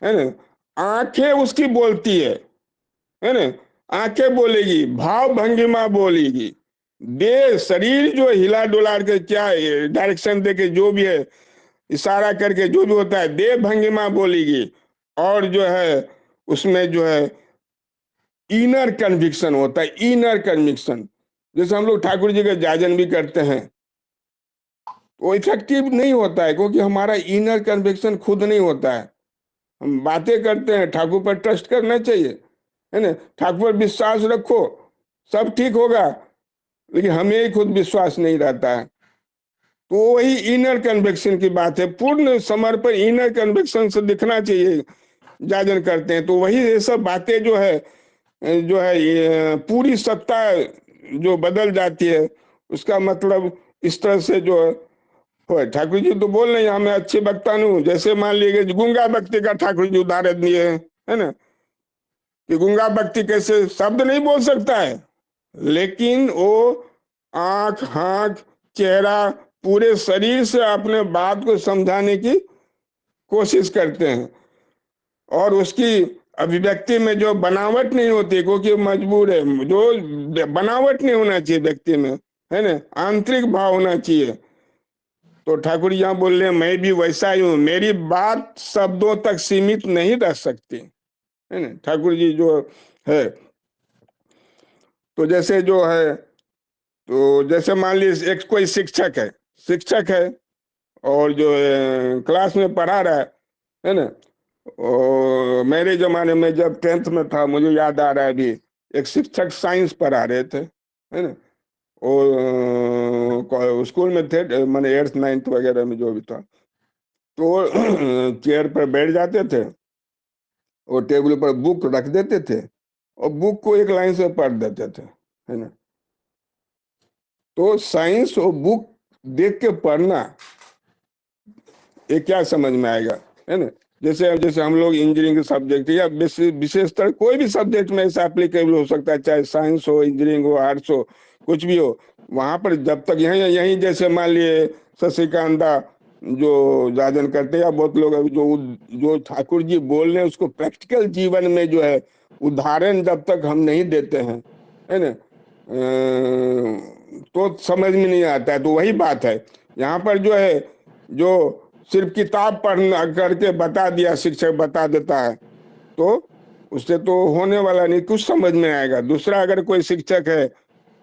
है ना। आंखें उसकी बोलती है ना, आंखें बोलेगी, भाव भंगिमा बोलेगी, देह शरीर जो हिला डुला के क्या डायरेक्शन दे के जो भी है, इशारा करके जो भी होता है, देह भंगिमा बोलेगी। और जो है उसमें जो है इनर कन्विक्शन होता है, इनर कन्विक्शन। जैसे हम लोग ठाकुर जी का जाजन भी करते हैं, वो इफेक्टिव नहीं होता है क्योंकि हमारा इनर कन्विक्शन खुद नहीं होता है। हम बातें करते हैं, ठाकुर पर ट्रस्ट करना चाहिए, है ना, ठाकुर पर विश्वास रखो, सब ठीक होगा, लेकिन हमें ही खुद विश्वास नहीं रहता है। तो वही इनर कन्विक्शन की बात है, पूर्ण समर्पण इनर कन्विक्शन से दिखना चाहिए जाजन करते हैं। तो वही ये सब बातें जो है ये पूरी सत्ता जो बदल जाती है, उसका मतलब इस तरह से जो है ठाकुर जी तो बोल रहे हैं मैं अच्छे वक्ता हूँ। जैसे मान लीजिए गूंगा व्यक्ति का ठाकुर जी उदाहरण दिए हैं, है ना, कि गूंगा व्यक्ति कैसे शब्द नहीं बोल सकता है, लेकिन वो आंख, हाथ, चेहरा, पूरे शरीर से अपने बात को समझाने की कोशिश करते हैं। और उसकी अभिव्यक्ति में जो बनावट नहीं होती, क्योंकि मजबूर है, जो बनावट नहीं होना चाहिए व्यक्ति में, है ना, आंतरिक भाव होना चाहिए। तो ठाकुर यहाँ बोल रहे हैं मैं भी वैसा ही हूँ, मेरी बात शब्दों तक सीमित नहीं रह सकती, है ना। ठाकुर जी जो है, तो जैसे जो है, तो जैसे मान लीजिए एक कोई शिक्षक है और जो क्लास में पढ़ा रहा है ना। और मेरे जमाने में जब 10th में था, मुझे याद आ रहा है अभी, एक शिक्षक साइंस पढ़ा रहे थे, है ना। और स्कूल में थे, मैंने 8th 9th वगैरह में जो भी था, तो चेयर पर बैठ जाते थे और टेबल पर बुक रख देते थे और बुक को एक लाइन से पढ़ देते थे, है ना। तो साइंस और बुक देख के पढ़ना, ये क्या समझ में आएगा, है ना। जैसे जैसे हम लोग इंजीनियरिंग के सब्जेक्ट या विशेषतर कोई भी सब्जेक्ट में ऐसा एप्लीकेबल हो सकता है, चाहे साइंस हो, इंजीनियरिंग हो, आर्ट्स हो, कुछ भी हो। वहां पर जब तक यहीं यहीं जैसे मान लिए शशिकांता जो जाजन करते हैं, या बहुत लोग अभी जो जो ठाकुर जी बोल रहे हैं उसको प्रैक्टिकल जीवन में जो है उदाहरण जब तक हम नहीं देते हैं, है ना, तो समझ में नहीं आता है। तो वही बात है यहाँ पर जो है, जो सिर्फ किताब पढ़ना करके बता दिया, शिक्षक बता देता है, तो उससे तो होने वाला नहीं, कुछ समझ में आएगा। दूसरा अगर कोई शिक्षक है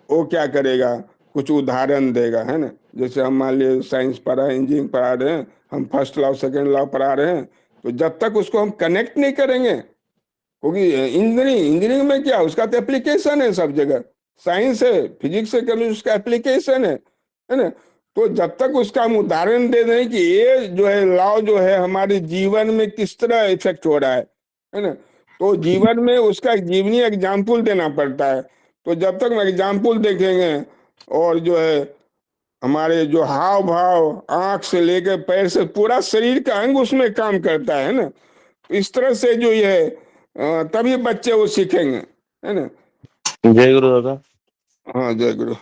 वो क्या करेगा, कुछ उदाहरण देगा, है ना। जैसे हम मान लीजिए साइंस पढ़ा है, इंजीनियरिंग पढ़ा रहे हैं, हम फर्स्ट लॉ सेकंड लॉ पढ़ा रहे हैं, तो जब तक उसको हम कनेक्ट नहीं करेंगे, क्योंकि इंजीनियरिंग में क्या, उसका तो एप्लीकेशन है सब जगह। साइंस है, फिजिक्स है, केमिस्ट्री, उसका एप्लीकेशन है ना। तो जब तक उसका हम उदाहरण दे दें कि ये जो है लॉ जो है हमारे जीवन में किस तरह इफेक्ट हो रहा है ना, तो जीवन में उसका एक जीवनी एग्जाम्पल देना पड़ता है। तो जब तक हम एग्जाम्पल देखेंगे, और जो है हमारे जो हाव भाव, आंख से लेकर पैर से पूरा शरीर का अंग उसमें काम करता है ना, इस तरह से जो ये है तभी बच्चे वो सीखेंगे, है ना। जय गुरु दादा। हाँ, जय गुरु।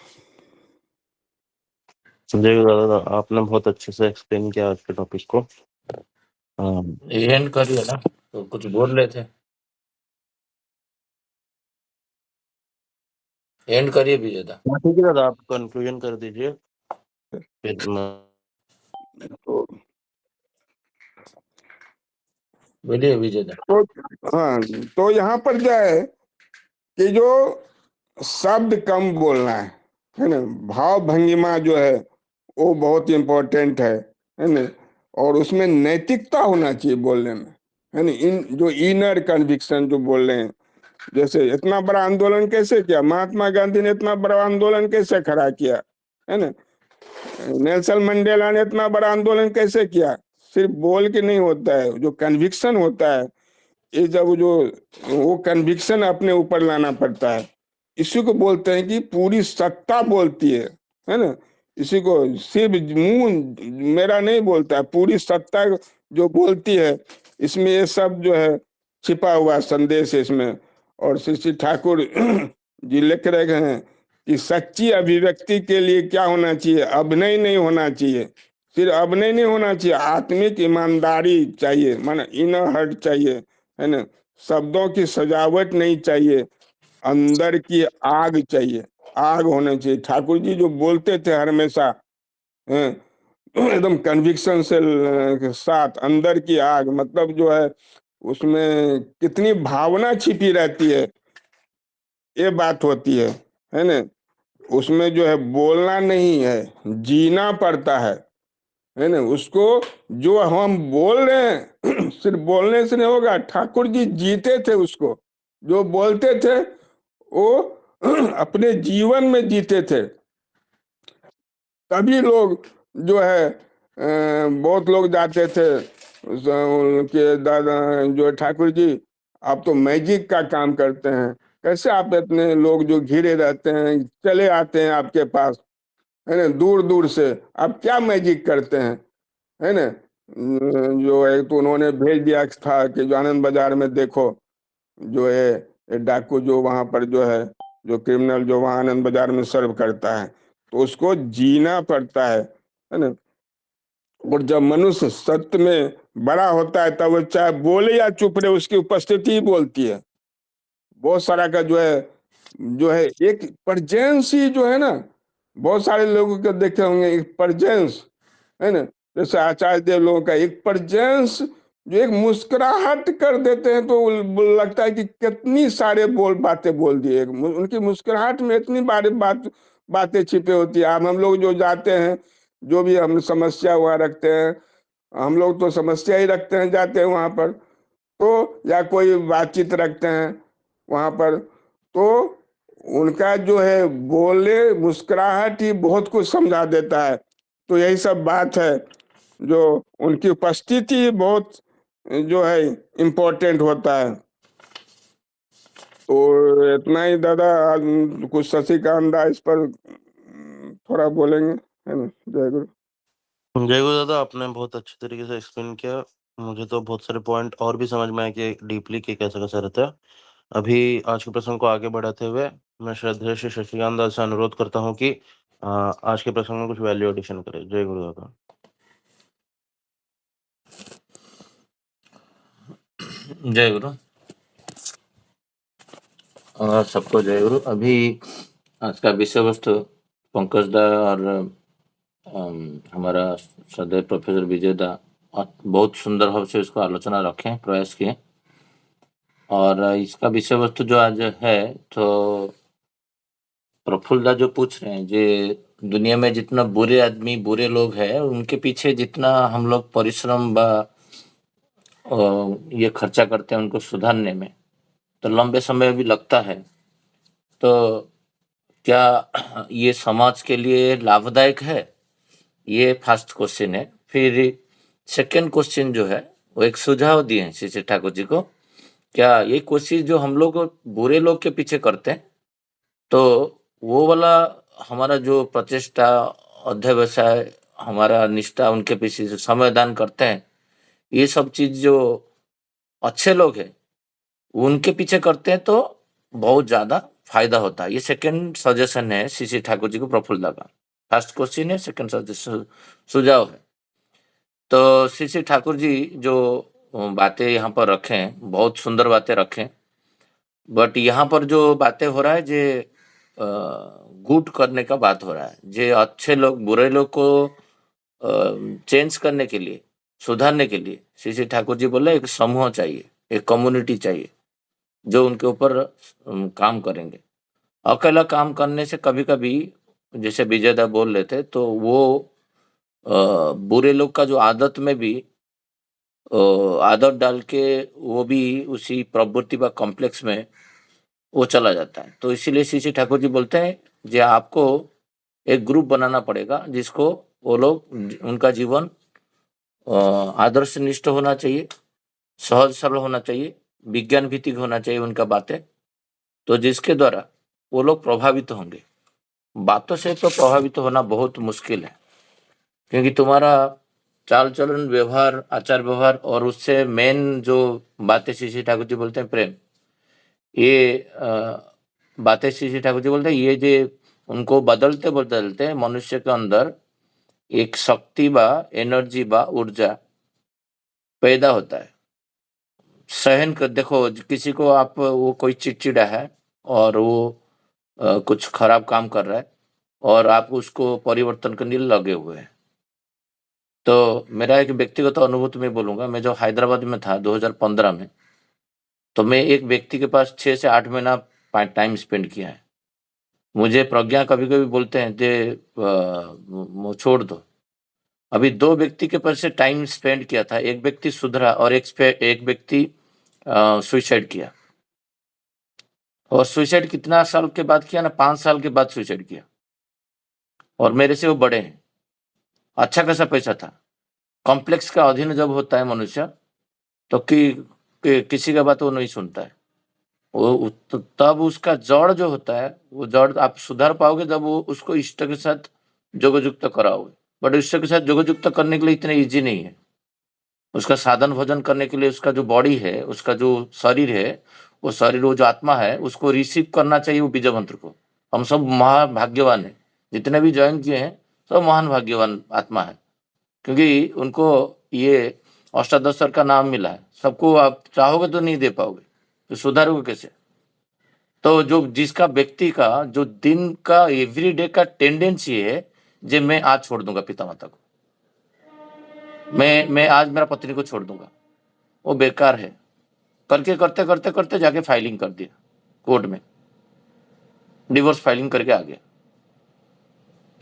जय गुरु दादा, आपने बहुत अच्छे से एक्सप्लेन किया आज के टॉपिक को। एंड करिए ना, तो कुछ बोल रहे थे, एंड करिए विजय दा। ठीक है दादा, आप कंक्लूजन कर दीजिए फिर तो बोलिए विजय दा। हाँ, तो यहाँ पर जो है कि जो शब्द कम बोलना है ना, भाव भंगिमा जो है वो बहुत इम्पोर्टेंट है ना। और उसमें नैतिकता होना चाहिए बोलने में, है ना। इन जो इनर कन्विक्शन जो बोल रहे हैं, जैसे इतना बड़ा आंदोलन कैसे किया महात्मा गांधी ने, इतना बड़ा आंदोलन कैसे खड़ा किया, है ना। नेल्सन मंडेला ने इतना बड़ा आंदोलन कैसे किया। सिर्फ बोल के नहीं होता है, जो कन्विक्शन होता है, ये जब जो वो कन्विक्शन अपने ऊपर लाना पड़ता है, इसी को बोलते हैं कि पूरी सत्ता बोलती है ना। इसी को सिर्फ मुंह मेरा नहीं बोलता है, पूरी सत्ता जो बोलती है, इसमें ये सब जो है छिपा हुआ संदेश है इसमें। और श्री श्री ठाकुर जी लिख रहे हैं कि सच्ची अभिव्यक्ति के लिए क्या होना चाहिए, अभिनय नहीं होना चाहिए। सिर्फ अभिनय नहीं होना चाहिए, आत्मिक ईमानदारी चाहिए, माना इनर हर्ट चाहिए, है ना। शब्दों की सजावट नहीं चाहिए, अंदर की आग चाहिए, आग होना चाहिए। ठाकुर जी जो बोलते थे हमेशा, हैं, एकदम कन्विक्शन से साथ, अंदर की आग, मतलब जो है उसमें कितनी भावना छिपी रहती है, ये बात होती है ना। उसमें जो है बोलना नहीं है, जीना पड़ता है ना। उसको जो हम बोल रहे हैं सिर्फ बोलने से नहीं होगा, ठाकुर जी जीते थे उसको। जो बोलते थे वो अपने जीवन में जीते थे। तभी लोग जो है बहुत लोग जाते थे उनके दादा जो ठाकुर जी, आप तो मैजिक का काम करते हैं, कैसे आप इतने लोग जो घिरे रहते हैं चले आते हैं आपके पास, है ना, दूर दूर से, आप क्या मैजिक करते हैं, है ना। जो एक तो उन्होंने भेज दिया था कि जो आनंद बाजार में देखो, जो है ये डाकू जो वहां पर जो है, जो क्रिमिनल जो वहां आनंद बाजार में सर्व करता है, तो उसको जीना पड़ता है ना। और जब मनुष्य सत्य में बड़ा होता है तब वो चाहे बोले या चुप रहे, उसकी उपस्थिति ही बोलती है। बहुत सारा का जो है एक परजेंस ही जो है ना, बहुत सारे लोगों को देखे होंगे एक परजेंस, है ना। जैसे आचार्य देव लोगों का एक परजेंस, जो एक मुस्कुराहट कर देते हैं तो लगता है कि कितनी सारे बातें बोल दिए। उनकी मुस्कुराहट में इतनी बारी बातें छिपे होती है। अब हम लोग जो जाते हैं, जो भी हम समस्या वहाँ रखते हैं, हम लोग तो समस्या ही रखते हैं, जाते हैं वहां पर, तो या कोई बातचीत रखते हैं वहां पर, तो उनका जो है बोले मुस्कुराहट ही बहुत कुछ समझा देता है। तो यही सब बात है, जो उनकी उपस्थिति बहुत जो है इम्पोर्टेंट होता है। तो इतना ही दादा, आज कुछ शशिकांत इस पर थोड़ा बोलेंगे, है ना। जय गुरु। जय गुरु दादा, आपने बहुत अच्छे तरीके से एक्सप्लेन किया। मुझे तो बहुत सारे पॉइंट और भी समझ में आए कि डीपली कि कैसा कैसा रहता है। अभी आज के प्रसंग को आगे बढ़ाते हुए मैं श्रद्धा श्री शशिकांत दास से अनुरोध करता हूँ कि आज के प्रसंग में कुछ वैल्यू एडिशन करें। जय गुरु दादा। जय गुरु और सबको जय गुरु। अभी आज का विषय वस्तु पंकज दा और हमारा श्रद्धेय प्रोफेसर विजय दा बहुत सुंदर भाव से इसको आलोचना रखें, प्रयास किए। और इसका विषय वस्तु जो आज है, तो प्रफुल्ल जो पूछ रहे हैं, जे दुनिया में जितना बुरे आदमी, बुरे लोग हैं, उनके पीछे जितना हम लोग परिश्रम ये खर्चा करते हैं उनको सुधारने में, तो लंबे समय भी लगता है। तो क्या ये समाज के लिए लाभदायक है? ये फर्स्ट क्वेश्चन है। फिर सेकंड क्वेश्चन जो है, वो एक सुझाव दिए हैं श्री ठाकुर जी को। क्या ये कोशिश जो हम लोग बुरे लोग के पीछे करते हैं, तो वो वाला हमारा जो प्रचेष्टा, अध्यवसाय, हमारा निष्ठा उनके पीछे जो समय दान करते हैं, ये सब चीज जो अच्छे लोग हैं उनके पीछे करते हैं, तो बहुत ज्यादा फायदा होता है। ये सेकंड सजेशन है श्री ठाकुर जी को प्रफुल्ल का। फर्स्ट क्वेश्चन है, सेकंड सजेशन सुझाव है। तो श्री ठाकुर जी जो बातें यहाँ पर रखें, बहुत सुंदर बातें रखें, बट यहाँ पर जो बातें हो रहा है, जे गुड करने का बात हो रहा है, जे अच्छे लोग बुरे लोग को चेंज करने के लिए, सुधारने के लिए श्री ठाकुर जी बोले एक समूह चाहिए, एक कम्युनिटी चाहिए जो उनके ऊपर काम करेंगे। अकेला काम करने से कभी कभी, जैसे विजयदा बोल रहे थे, तो वो बुरे लोग का जो आदत में भी आदत डाल के वो भी उसी प्रवृत्ति व कॉम्प्लेक्स में वो चला जाता है। तो इसीलिए श्री ठाकुर जी बोलते हैं, जे आपको एक ग्रुप बनाना पड़ेगा जिसको वो लोग, उनका जीवन आदर्श निष्ठ होना चाहिए, सहज सरल होना चाहिए, विज्ञान भित्तिक होना चाहिए उनका बातें, तो जिसके द्वारा वो लोग प्रभावित होंगे। बातों से तो प्रभावित होना बहुत मुश्किल है, क्योंकि तुम्हारा चाल चलन, व्यवहार, आचार व्यवहार, और उससे मेन जो बातें श्री ठाकुर जी बोलते हैं प्रेम, ये बातें श्री ठाकुर जी बोलते हैं, ये जो उनको बदलते बदलते मनुष्य के अंदर एक शक्ति बा, एनर्जी बा, ऊर्जा पैदा होता है। सहन कर देखो, किसी को आप, वो कोई चिड़चिड़ा है और वो कुछ खराब काम कर रहा है और आप उसको परिवर्तन करने लगे हुए हैं। तो मेरा एक व्यक्तिगत अनुभूति में बोलूंगा, मैं जो हैदराबाद में था 2015 में, तो मैं एक व्यक्ति के पास 6 से 8 महीना टाइम स्पेंड किया है। मुझे प्रज्ञा कभी कभी बोलते हैं, छोड़ दो। अभी 2 व्यक्ति के पास से टाइम स्पेंड किया था, एक व्यक्ति सुधरा और एक व्यक्ति सुसाइड किया। और सुसाइड कितना साल के बाद किया ना, 5 साल के बाद सुसाइड किया, और मेरे से वो बड़े हैं। अच्छा खासा पैसा था। कॉम्प्लेक्स का अधीन जब होता है मनुष्य, तो किसी का बात वो नहीं सुनता है। वो तब उसका जड़ जो होता है, वो जड़ आप सुधार पाओगे जब वो उसको इष्ट के साथ जोगयुक्त कराओगे। बट इष्ट के साथ जोगयुक्त करने के लिए इतने इजी नहीं है। उसका साधन भोजन करने के लिए उसका जो बॉडी है, उसका जो शरीर है, वो शरीर, वो जो आत्मा है, उसको रिसीव करना चाहिए वो बीज मंत्र को। हम सब महाभाग्यवान है, जितने भी ज्वाइन किए हैं सब महान भाग्यवान आत्मा है, क्योंकि उनको ये अष्टादशर का नाम मिला है। सबको आप चाहोगे तो नहीं दे पाओगे, तो सुधारोगे कैसे? तो जो जिसका व्यक्ति का जो दिन का एवरीडे का टेंडेंसी है, जे मैं आज छोड़ दूंगा पिता माता को, मैं आज मेरा पत्नी को छोड़ दूंगा, वो बेकार है। करके करते करते करते जाके फाइलिंग कर दिया कोर्ट में, डिवोर्स फाइलिंग करके आ गया।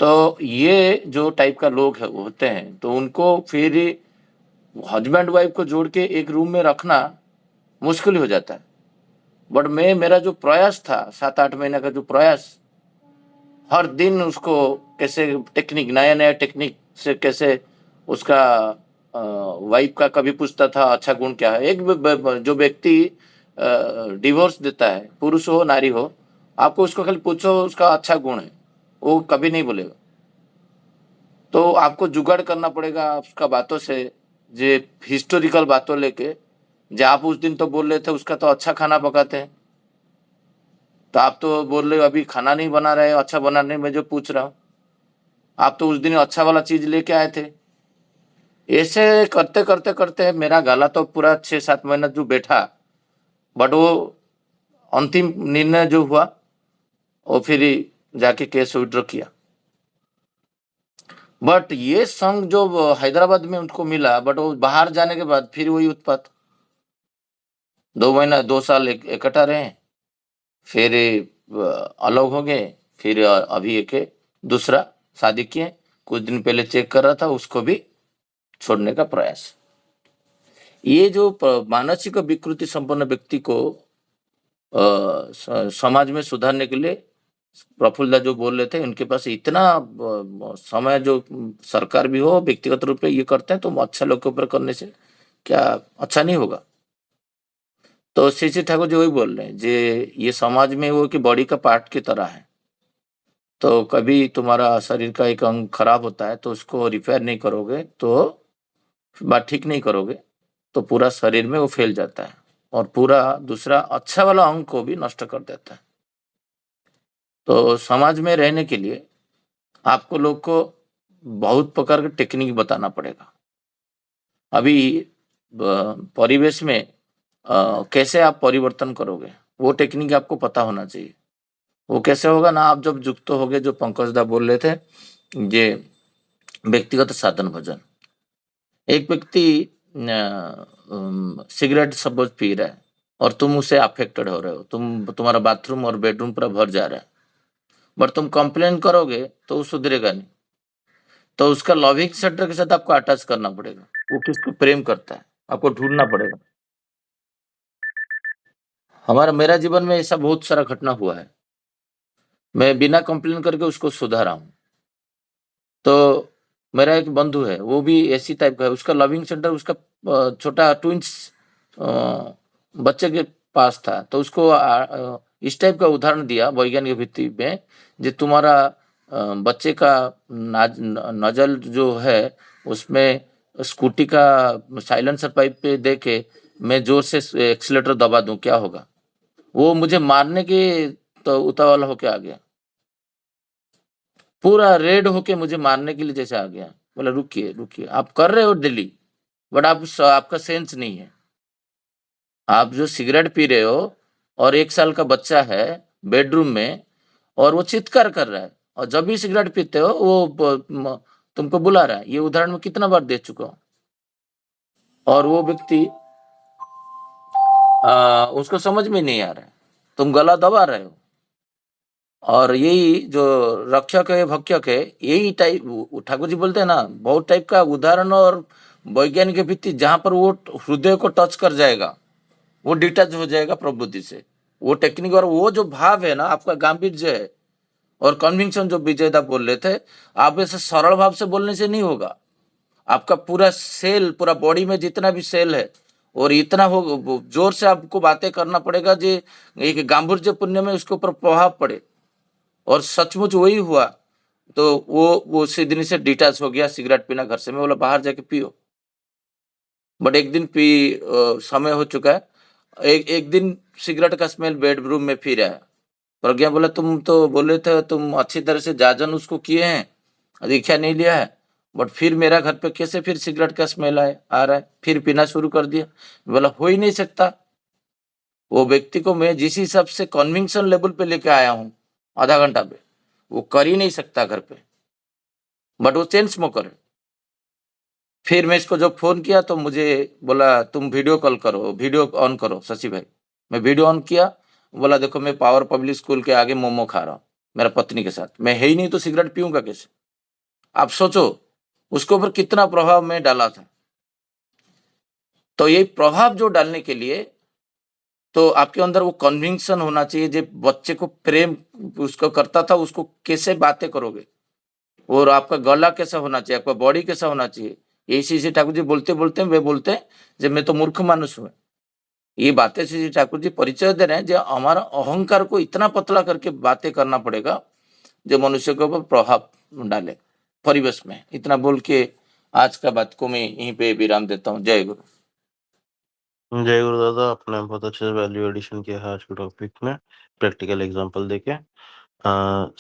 तो ये जो टाइप का लोग है होते हैं, तो उनको फिर हस्बैंड वाइफ को जोड़ के एक रूम में रखना मुश्किल हो जाता है। बट मेरा जो प्रयास था 7-8 महीने का, जो प्रयास, हर दिन उसको कैसे टेक्निक, नया नया टेक्निक से कैसे उसका वाइफ का कभी पूछता था अच्छा गुण क्या है। एक जो व्यक्ति डिवोर्स देता है, पुरुष हो नारी हो, आपको उसको खाली पूछो उसका अच्छा गुण है, वो कभी नहीं बोलेगा। तो आपको जुगाड़ करना पड़ेगा उसका बातों से, जे हिस्टोरिकल बातों लेके, जो आप उस दिन तो बोल रहे थे उसका तो अच्छा खाना पकाते हैं, तो आप तो बोल रहे हो अभी खाना नहीं बना रहे, अच्छा बनाने में जो पूछ रहा हूँ, आप तो उस दिन अच्छा वाला चीज लेके आए थे। ऐसे करते करते करते मेरा गला तो पूरा 6-7 महीना जो बैठा, बट वो अंतिम निर्णय जो हुआ, वो फिर जाके केस विड्रॉ किया। बट ये संघ जो हैदराबाद में उनको मिला, बट वो बाहर जाने के बाद फिर वही उत्पात। 2 महीना 2 साल इकट्ठा रहे, फिर अलग हो गए, फिर अभी एक दूसरा शादी किए, कुछ दिन पहले चेक कर रहा था, उसको भी छोड़ने का प्रयास। ये जो मानसिक विकृति संपन्न व्यक्ति को समाज में सुधारने के लिए प्रफुल्लदा जो बोल रहे थे, उनके पास इतना समय, जो सरकार भी हो व्यक्तिगत रूप से ये करते हैं, तो अच्छा लोग के ऊपर करने से क्या अच्छा नहीं होगा। तो श्री ठाकुर जी वही बोल रहे हैं, जे ये समाज में वो कि बॉडी का पार्ट की तरह है, तो कभी तुम्हारा शरीर का एक अंग खराब होता है तो उसको रिपेयर नहीं करोगे, तो बात ठीक नहीं करोगे, तो पूरा शरीर में वो फैल जाता है और पूरा दूसरा अच्छा वाला अंग को भी नष्ट कर देता है। तो समाज में रहने के लिए आपको लोग को बहुत प्रकार के टेक्निक बताना पड़ेगा। अभी परिवेश में कैसे आप परिवर्तन करोगे, वो टेक्निक आपको पता होना चाहिए। वो कैसे होगा ना, आप जब युक्त होगे, जो पंकज दा बोल रहे थे, ये व्यक्तिगत साधन भोजन। एक व्यक्ति सिगरेट सपोज पी रहा है और तुम उससे अफेक्टेड हो रहे हो, तुम्हारा बाथरूम और बेडरूम पूरा भर जा रहा है, बट तुम कंप्लेन करोगे तो वो सुधरेगा नहीं। तो उसका लविंग सेंटर के साथ आपको अटैच करना पड़ेगा, वो किसको प्रेम करता है आपको ढूंढना पड़ेगा। मेरा जीवन में ऐसा बहुत सारा घटना हुआ है, मैं बिना कंप्लेन करके उसको सुधारा हूँ। तो मेरा एक बंधु है, वो भी ऐसी टाइप का है, उसका लविंग सेंटर उसका छोटा ट्विंस बच्चे के पास था, तो उसको इस टाइप का उदाहरण दिया वैज्ञानिक भित्ति में, जो तुम्हारा बच्चे का नजल जो है उसमें स्कूटी का साइलेंसर पाइप पे देके मैं जोर से एक्सीलेटर दबा दूं, क्या होगा? वो मुझे मारने के तो उतावला होके आ गया, पूरा रेड होके मुझे मारने के लिए जैसे आ गया। बोला रुकिए रुकिए, आप कर रहे हो डेली, बट आपका सेंस नहीं है। आप जो सिगरेट पी रहे हो और 1 साल का बच्चा है बेडरूम में और वो चित्कार कर रहा है, और जब भी सिगरेट पीते हो वो तुमको बुला रहा है। ये उदाहरण मैं कितना बार दे चुका हूँ। और वो व्यक्ति उसको समझ में नहीं आ रहा है, तुम गला दबा रहे हो। और यही जो रक्षक है भक्षक है, यही टाइप ठाकुर जी बोलते हैं ना, बहुत टाइप का उदाहरण और वैज्ञानिक भित्ति, जहां पर वो हृदय को टच कर जाएगा, वो डिटैच हो जाएगा प्रबुद्धि से। वो टेक्निक और वो जो भाव है ना, आपका गांभीर्य है और कन्विक्शन, जो विजयदा बोल रहे थे, आप ऐसे सरल भाव से बोलने से नहीं होगा। आपका पूरा सेल, पूरा बॉडी में जितना भी सेल है, और इतना हो जोर से आपको बातें करना पड़ेगा, जो एक गांभीर्य पुण्य में उसके ऊपर प्रभाव पड़े। और सचमुच वही हुआ, तो वो उसी दिन से डिटैच हो गया, सिगरेट पीना घर से। मैं बोला बाहर जाके पियो, बट एक दिन समय हो चुका है, एक दिन सिगरेट का स्मेल बेडरूम में फिर आया। प्रज्ञा बोला तुम तो बोले थे तुम अच्छी तरह से जाजन उसको किए हैं, दीक्षा नहीं लिया है, बट फिर मेरा घर पे कैसे फिर सिगरेट का स्मेल आ रहा है, फिर पीना शुरू कर दिया। बोला हो ही नहीं सकता। वो व्यक्ति को मैं जिस हिसाब से कन्विक्शन लेवल पे लेके आया हूँ आधा घंटा पे, वो कर ही नहीं सकता घर पे, बट वो चेन स्मोकर है। फिर मैं इसको जब फोन किया तो मुझे बोला तुम वीडियो कॉल करो, वीडियो ऑन करो शशि भाई। मैं वीडियो ऑन किया, बोला देखो मैं पावर पब्लिक स्कूल के आगे मोमो खा रहा हूँ मेरा पत्नी के साथ, मैं है ही नहीं तो सिगरेट पीऊंगा कैसे? आप सोचो उसके ऊपर कितना प्रभाव मैं डाला था। तो ये प्रभाव जो डालने के लिए तो आपके अंदर वो कन्विक्शन होना चाहिए, जो बच्चे को प्रेम उसको करता था, उसको कैसे बातें करोगे, और आपका गला कैसा होना चाहिए, आपका बॉडी कैसा होना चाहिए। यही श्री ठाकुर जी बोलते बोलते वे बोलते हैं जब मैं तो मूर्ख मानुष हूँ। ये बातें श्री ठाकुर जी परिचय दे रहे हैं, जो हमारा अहंकार को इतना पतला करके बातें करना पड़ेगा जो मनुष्य के ऊपर प्रभाव डाले परिवेश में। इतना बोल के आज का बात को मैं यहीं पे विराम देता हूँ। जय गुरु। जय गुरु दादा, आपने बहुत अच्छे से वैल्यू एडिशन किया है आज के टॉपिक में, प्रैक्टिकल एग्जांपल देके।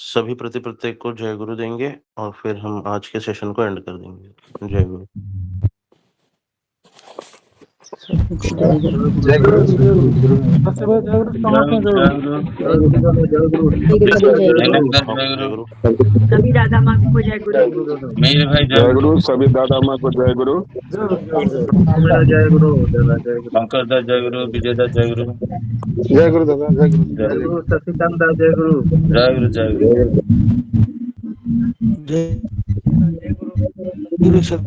सभी प्रत्येक को जय गुरु देंगे और फिर हम आज के सेशन को एंड कर देंगे। जय गुरु। जय गुरु सभी दादा माँ को जय गुरु। मेरे भाई जय गुरु सभी दादा माँ को जय गुरु जय गुरु शंकर दास जय गुरु विजय दास जय गुरु जय गुरु दादा जय गुरु जय गुरु शशिकांत दास जय गुरु जय गुरु जय गुरु जय गुरु सब